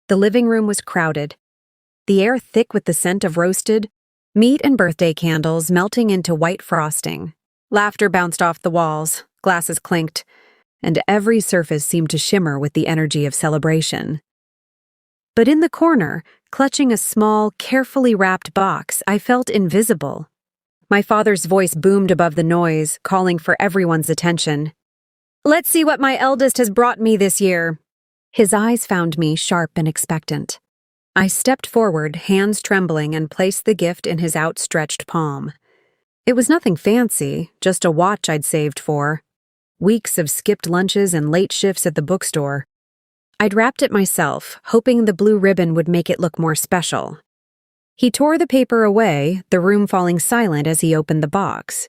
The living room was crowded, the air thick with the scent of roasted meat and birthday candles melting into white frosting. Laughter bounced off the walls, glasses clinked, and every surface seemed to shimmer with the energy of celebration. But in the corner, clutching a small, carefully wrapped box, I felt invisible. My father's voice boomed above the noise, calling for everyone's attention. "Let's see what my eldest has brought me this year." His eyes found me sharp and expectant. I stepped forward, hands trembling, and placed the gift in his outstretched palm. It was nothing fancy, just a watch I'd saved for. Weeks of skipped lunches and late shifts at the bookstore. I'd wrapped it myself, hoping the blue ribbon would make it look more special. He tore the paper away, the room falling silent as he opened the box.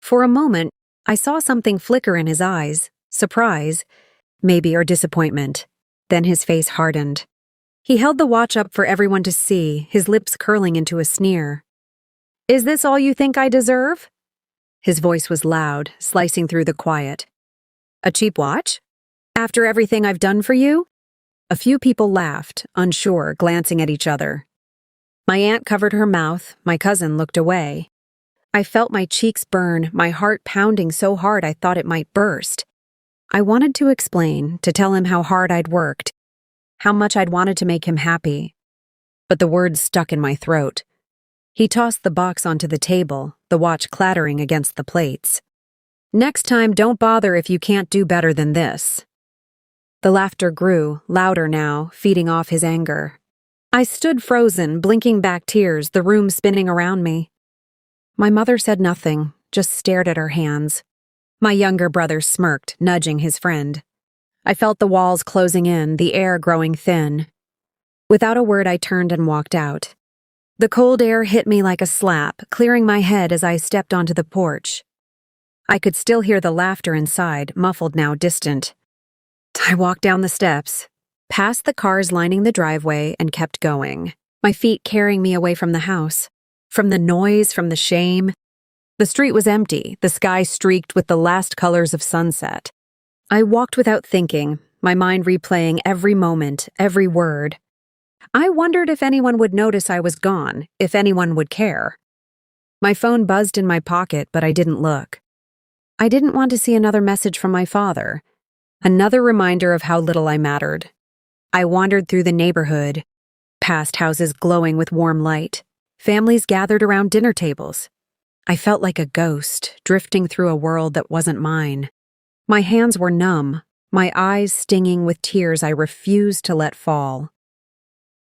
For a moment, I saw something flicker in his eyes, surprise, maybe, or disappointment. Then his face hardened. He held the watch up for everyone to see, his lips curling into a sneer. "Is this all you think I deserve?" His voice was loud, slicing through the quiet. "A cheap watch? After everything I've done for you?" A few people laughed, unsure, glancing at each other. My aunt covered her mouth, my cousin looked away. I felt my cheeks burn, my heart pounding so hard I thought it might burst. I wanted to explain, to tell him how hard I'd worked, how much I'd wanted to make him happy. But the words stuck in my throat. He tossed the box onto the table, the watch clattering against the plates. "Next time, don't bother if you can't do better than this." The laughter grew, louder now, feeding off his anger. I stood frozen, blinking back tears, the room spinning around me. My mother said nothing, just stared at her hands. My younger brother smirked, nudging his friend. I felt the walls closing in, the air growing thin. Without a word, I turned and walked out. The cold air hit me like a slap, clearing my head as I stepped onto the porch. I could still hear the laughter inside, muffled now, distant. I walked down the steps, past the cars lining the driveway, and kept going, my feet carrying me away from the house, from the noise, from the shame. The street was empty, the sky streaked with the last colors of sunset. I walked without thinking, my mind replaying every moment, every word. I wondered if anyone would notice I was gone, if anyone would care. My phone buzzed in my pocket, but I didn't look. I didn't want to see another message from my father, another reminder of how little I mattered. I wandered through the neighborhood, past houses glowing with warm light, families gathered around dinner tables. I felt like a ghost, drifting through a world that wasn't mine. My hands were numb, my eyes stinging with tears I refused to let fall.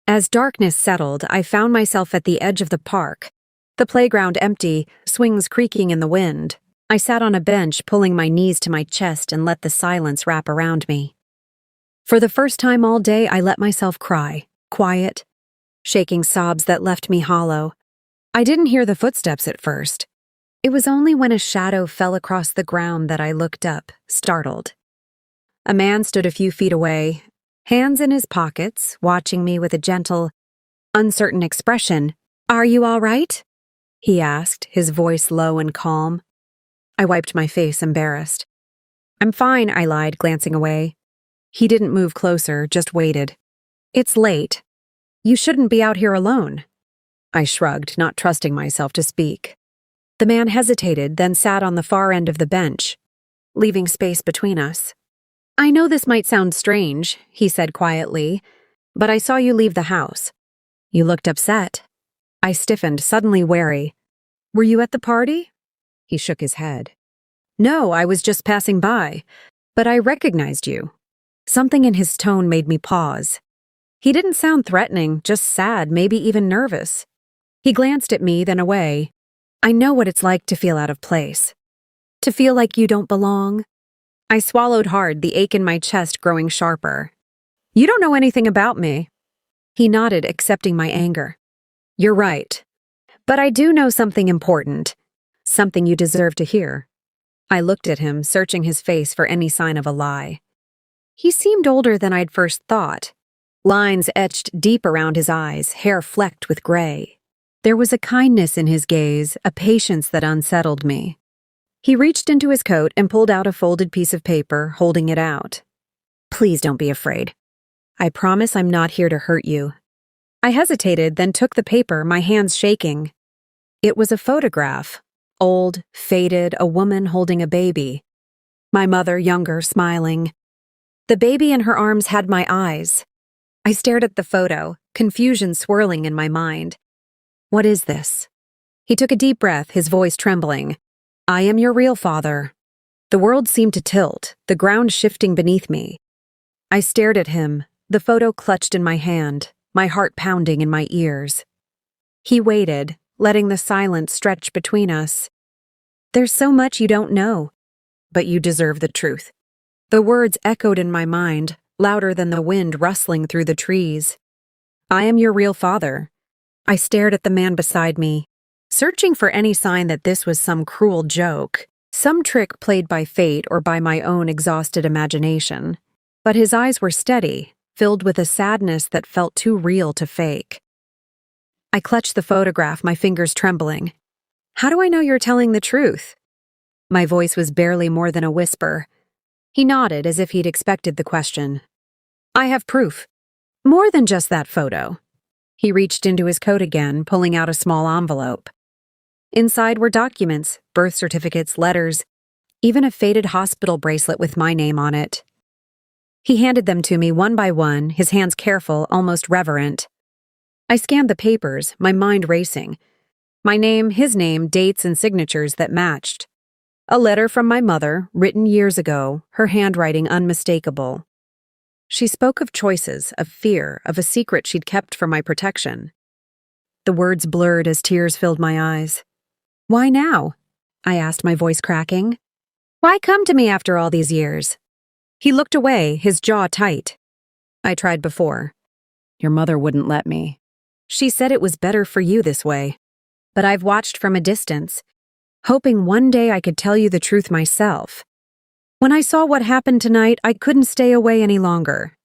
As darkness settled, I found myself at the edge of the park, the playground empty, swings creaking in the wind. I sat on a bench, pulling my knees to my chest and let the silence wrap around me. For the first time all day, I let myself cry, quiet, shaking sobs that left me hollow. I didn't hear the footsteps at first. It was only when a shadow fell across the ground that I looked up, startled. A man stood a few feet away, hands in his pockets, watching me with a gentle, uncertain expression. "Are you all right?" he asked, his voice low and calm. I wiped my face, embarrassed. "I'm fine," I lied, glancing away. He didn't move closer, just waited. "It's late. You shouldn't be out here alone." I shrugged, not trusting myself to speak. The man hesitated, then sat on the far end of the bench, leaving space between us. "I know this might sound strange," he said quietly, "but I saw you leave the house. You looked upset." I stiffened, suddenly wary. "Were you at the party?" He shook his head. "No, I was just passing by, but I recognized you." Something in his tone made me pause. He didn't sound threatening, just sad, maybe even nervous. He glanced at me, then away. "I know what it's like to feel out of place. To feel like you don't belong." I swallowed hard, the ache in my chest growing sharper. "You don't know anything about me." He nodded, accepting my anger. "You're right. But I do know something important. Something you deserve to hear." I looked at him, searching his face for any sign of a lie. He seemed older than I'd first thought. Lines etched deep around his eyes, hair flecked with gray. There was a kindness in his gaze, a patience that unsettled me. He reached into his coat and pulled out a folded piece of paper, holding it out. "Please don't be afraid. I promise I'm not here to hurt you. I hesitated, then took the paper, my hands shaking. It was a photograph. Old, faded, a woman holding a baby. My mother, younger, smiling. The baby in her arms had my eyes. I stared at the photo, confusion swirling in my mind. What is this? He took a deep breath, his voice trembling. I am your real father. The world seemed to tilt, the ground shifting beneath me. I stared at him, the photo clutched in my hand, my heart pounding in my ears. He waited, letting the silence stretch between us. There's so much you don't know, but you deserve the truth. The words echoed in my mind, louder than the wind rustling through the trees. I am your real father. I stared at the man beside me, searching for any sign that this was some cruel joke, some trick played by fate or by my own exhausted imagination. But his eyes were steady, filled with a sadness that felt too real to fake. I clutched the photograph, my fingers trembling. How do I know you're telling the truth? My voice was barely more than a whisper. He nodded as if he'd expected the question. I have proof. More than just that photo. He reached into his coat again, pulling out a small envelope. Inside were documents, birth certificates, letters, even a faded hospital bracelet with my name on it. He handed them to me one by one, his hands careful, almost reverent. I scanned the papers, my mind racing. My name, his name, dates and signatures that matched. A letter from my mother, written years ago, her handwriting unmistakable. She spoke of choices, of fear, of a secret she'd kept for my protection. The words blurred as tears filled my eyes. Why now? I asked, my voice cracking. Why come to me after all these years? He looked away, his jaw tight. I tried before. Your mother wouldn't let me. She said it was better for you this way. But I've watched from a distance, hoping one day I could tell you the truth myself. When I saw what happened tonight, I couldn't stay away any longer.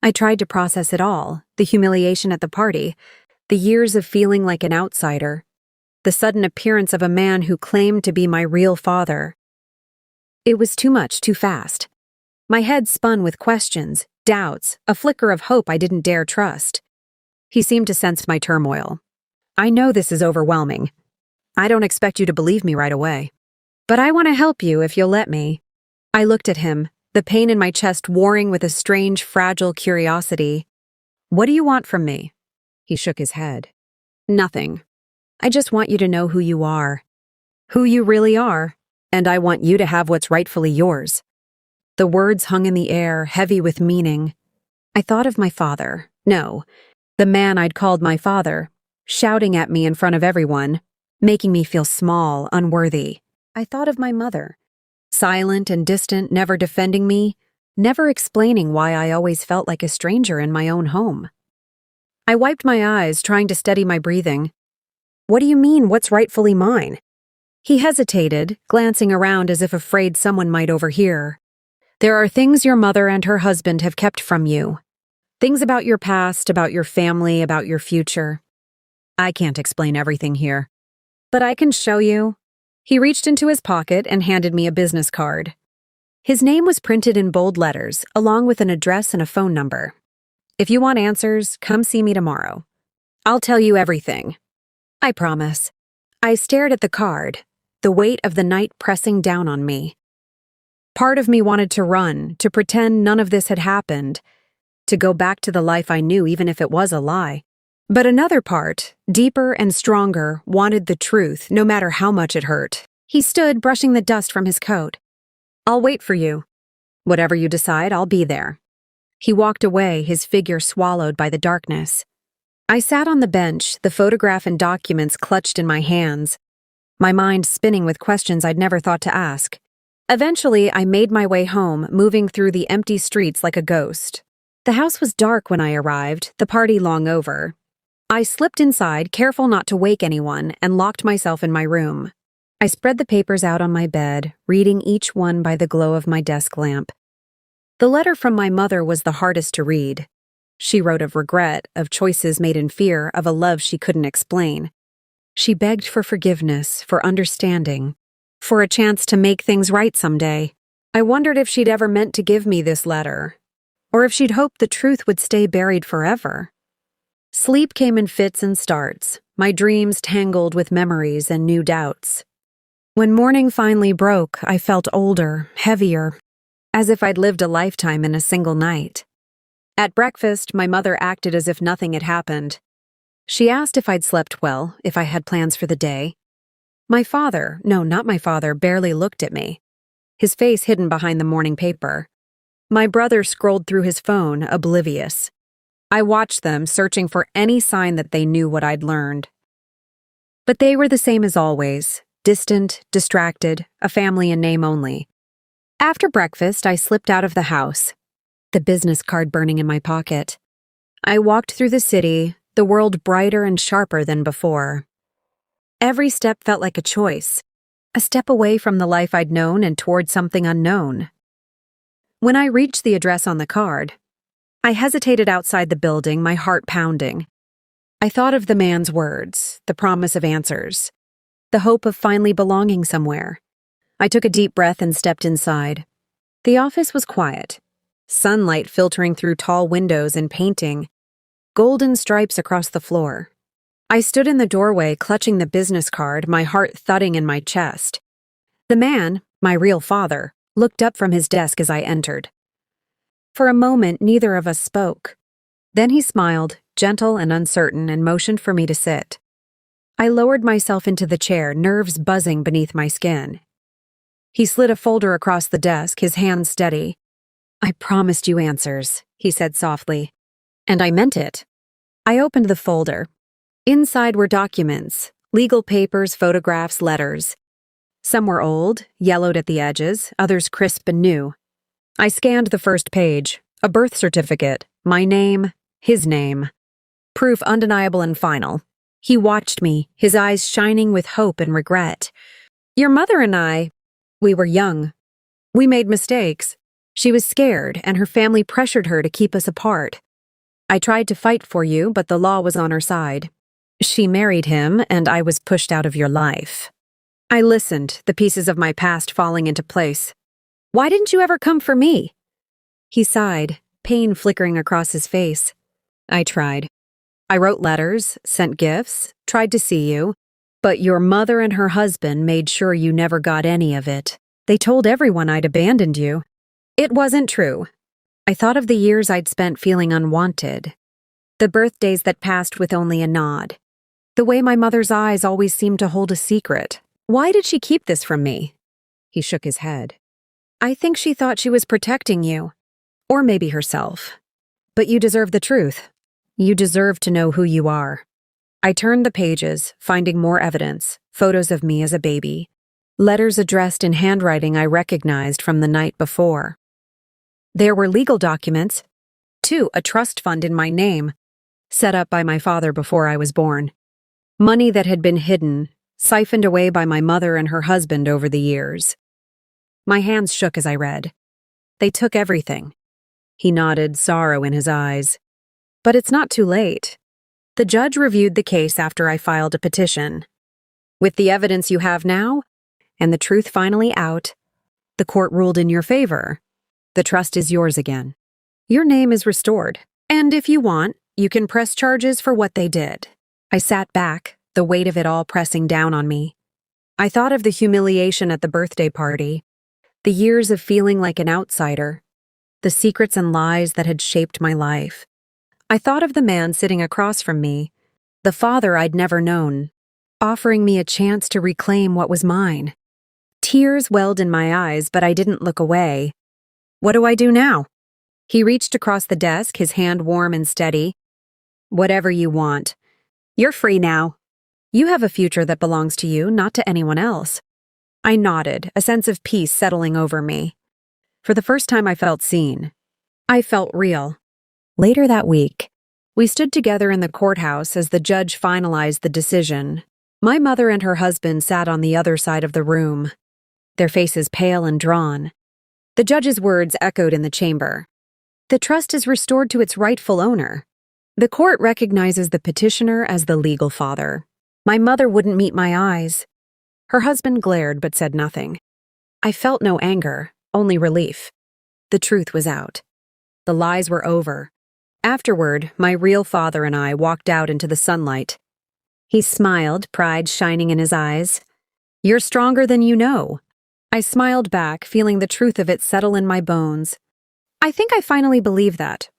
I tried to process it all, the humiliation at the party, the years of feeling like an outsider, the sudden appearance of a man who claimed to be my real father. It was too much, too fast. My head spun with questions, doubts, a flicker of hope I didn't dare trust. He seemed to sense my turmoil. I know this is overwhelming. I don't expect you to believe me right away. But I want to help you if you'll let me. I looked at him, the pain in my chest warring with a strange, fragile curiosity. What do you want from me? He shook his head. Nothing. I just want you to know who you are. Who you really are. And I want you to have what's rightfully yours. The words hung in the air, heavy with meaning. I thought of my father. No, the man I'd called my father, shouting at me in front of everyone, making me feel small, unworthy. I thought of my mother, silent and distant, never defending me, never explaining why I always felt like a stranger in my own home. I wiped my eyes, trying to steady my breathing. What do you mean, what's rightfully mine? He hesitated, glancing around as if afraid someone might overhear. There are things your mother and her husband have kept from you. Things about your past, about your family, about your future. I can't explain everything here. But I can show you. He reached into his pocket and handed me a business card. His name was printed in bold letters, along with an address and a phone number. If you want answers, come see me tomorrow. I'll tell you everything. I promise. I stared at the card, the weight of the night pressing down on me. Part of me wanted to run, to pretend none of this had happened, to go back to the life I knew even if it was a lie. But another part, deeper and stronger, wanted the truth, no matter how much it hurt. He stood, brushing the dust from his coat. I'll wait for you. Whatever you decide, I'll be there. He walked away, his figure swallowed by the darkness. I sat on the bench, the photograph and documents clutched in my hands, my mind spinning with questions I'd never thought to ask. Eventually, I made my way home, moving through the empty streets like a ghost. The house was dark when I arrived, the party long over. I slipped inside, careful not to wake anyone, and locked myself in my room. I spread the papers out on my bed, reading each one by the glow of my desk lamp. The letter from my mother was the hardest to read. She wrote of regret, of choices made in fear, of a love she couldn't explain. She begged for forgiveness, for understanding, for a chance to make things right someday. I wondered if she'd ever meant to give me this letter. or if she'd hoped the truth would stay buried forever. Sleep came in fits and starts, my dreams tangled with memories and new doubts. When morning finally broke, I felt older, heavier, as if I'd lived a lifetime in a single night. At breakfast, my mother acted as if nothing had happened. She asked if I'd slept well, if I had plans for the day. My father, no, not my father, barely looked at me, his face hidden behind the morning paper. My brother scrolled through his phone, oblivious. I watched them, searching for any sign that they knew what I'd learned. But they were the same as always, distant, distracted, a family in name only. After breakfast, I slipped out of the house, the business card burning in my pocket. I walked through the city, the world brighter and sharper than before. Every step felt like a choice, a step away from the life I'd known and toward something unknown. When I reached the address on the card, I hesitated outside the building, my heart pounding. I thought of the man's words, the promise of answers, the hope of finally belonging somewhere. I took a deep breath and stepped inside. The office was quiet, sunlight filtering through tall windows and painting, golden stripes across the floor. I stood in the doorway, clutching the business card, my heart thudding in my chest. The man, my real father, looked up from his desk as I entered. For a moment, neither of us spoke. Then he smiled, gentle and uncertain, and motioned for me to sit. I lowered myself into the chair, nerves buzzing beneath my skin. He slid a folder across the desk, his hand steady. "I promised you answers," he said softly. And I meant it. I opened the folder. Inside were documents, legal papers, photographs, letters. Some were old, yellowed at the edges, others crisp and new. I scanned the first page, a birth certificate, my name, his name. Proof undeniable and final. He watched me, his eyes shining with hope and regret. "Your mother and I, we were young. We made mistakes. She was scared, and her family pressured her to keep us apart. I tried to fight for you, but the law was on her side. She married him, and I was pushed out of your life." I listened, the pieces of my past falling into place. "Why didn't you ever come for me?" He sighed, pain flickering across his face. "I tried. I wrote letters, sent gifts, tried to see you, but your mother and her husband made sure you never got any of it. They told everyone I'd abandoned you. It wasn't true." I thought of the years I'd spent feeling unwanted, the birthdays that passed with only a nod, the way my mother's eyes always seemed to hold a secret. "Why did she keep this from me?" He shook his head. "I think she thought she was protecting you, or maybe herself. But you deserve the truth. You deserve to know who you are." I turned the pages, finding more evidence, photos of me as a baby, letters addressed in handwriting I recognized from the night before. There were legal documents, too, a trust fund in my name, set up by my father before I was born. Money that had been hidden, siphoned away by my mother and her husband over the years. My hands shook as I read. "They took everything." He nodded, sorrow in his eyes. "But it's not too late. The judge reviewed the case after I filed a petition. With the evidence you have now, and the truth finally out, the court ruled in your favor. The trust is yours again. Your name is restored, and if you want, you can press charges for what they did." I sat back, the weight of it all pressing down on me. I thought of the humiliation at the birthday party, the years of feeling like an outsider, the secrets and lies that had shaped my life. I thought of the man sitting across from me, the father I'd never known, offering me a chance to reclaim what was mine. Tears welled in my eyes, but I didn't look away. "What do I do now?" He reached across the desk, his hand warm and steady. "Whatever you want. You're free now. You have a future that belongs to you, not to anyone else." I nodded, a sense of peace settling over me. For the first time I felt seen. I felt real. Later that week, we stood together in the courthouse as the judge finalized the decision. My mother and her husband sat on the other side of the room, their faces pale and drawn. The judge's words echoed in the chamber. "The trust is restored to its rightful owner. The court recognizes the petitioner as the legal father." My mother wouldn't meet my eyes. Her husband glared but said nothing. I felt no anger, only relief. The truth was out. the lies were over. Afterward, my real father and I walked out into the sunlight. He smiled, pride shining in his eyes. "You're stronger than you know." I smiled back, feeling the truth of it settle in my bones. I think I finally believe that.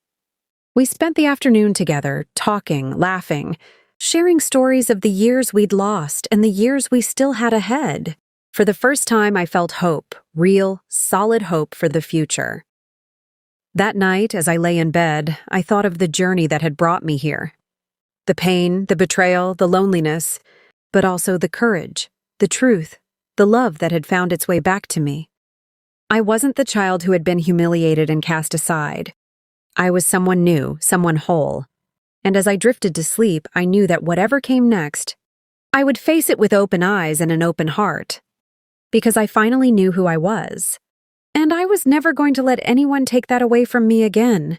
We spent the afternoon together, talking, laughing, sharing stories of the years we'd lost and the years we still had ahead. For the first time, I felt hope, real, solid hope for the future. That night, as I lay in bed, I thought of the journey that had brought me here. The pain, the betrayal, the loneliness, but also the courage, the truth, the love that had found its way back to me. I wasn't the child who had been humiliated and cast aside. I was someone new, someone whole. And as I drifted to sleep, I knew that whatever came next, I would face it with open eyes and an open heart. Because I finally knew who I was. And I was never going to let anyone take that away from me again.